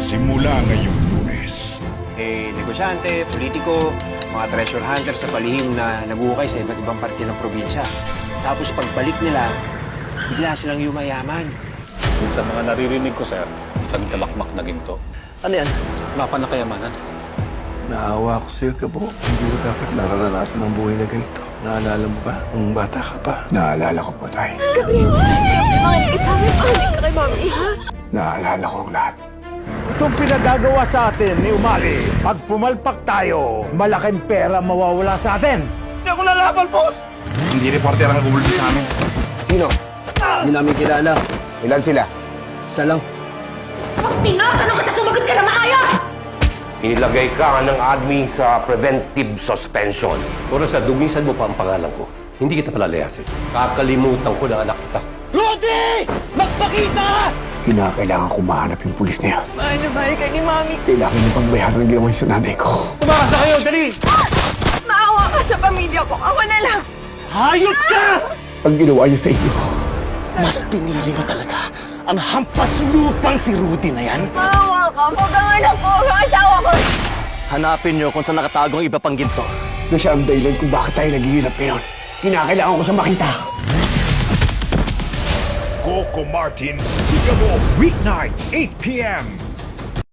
Simula ngayong Lunes. Negosyante, politiko, mga treasure hunter sa palihim na naguhukay sa iba't ibang parte ng probinsya. Tapos pagbalik nila, bigla silang yumayaman. Yung sa mga naririnig ko, sir, isang talakmak na ginto. Ano yan? Wala pa na kayamanan. Naawa ko sa'yo, Kabo. Hindi ko dapat nararanasan ang buhay na ganito. Naalala mo ba? Nung bata ka pa. Naalala ko po, Tay. Gabriel, makinig sa amin. Makinig ka kay Mami, ha? Naalala ko ang lahat. Itong pinagagawa sa atin ni Umali, pag pumalpak tayo, malaking pera mawawala sa atin. Hindi ako lalaban, boss! Hindi reporter ang gumulti sa amin. Sino? Hindi namin kilala. Ilan sila? Isa lang. Pag tinatanong kita, sumagot ka na maayos! Inilagay ka ng admin sa preventive suspension. Oras sa dugisan mo pa ang pangalan ko. Hindi kita palalayasin. Kakalimutan ko na anak kita. Rudy! Magpakita! Kinakailangan ko mahanap yung pulis na yan. Mahal na mahal ka ni Mami. Kailangan niyo pang bayaran ng ginawa niyo sa nanay ko. Tumakas na kayo, dali! Maawa ka sa pamilya ko. Ako na lang. Hayop ka! Ang ginawa niyo sa inyo. Mas pinili mo talaga ang hampas lupang si Rudy na yan. Maawa ka. Huwag ang anak ko. Huwag ang asawa ko. Hanapin niyo kung saan nakatago ang iba pang ginto. Na siya ang dahilan kung bakit tayo naghihirap ngayon. Kinakailangan ko siya makita. Coco Martin Sigamo, weeknights, 8 p.m.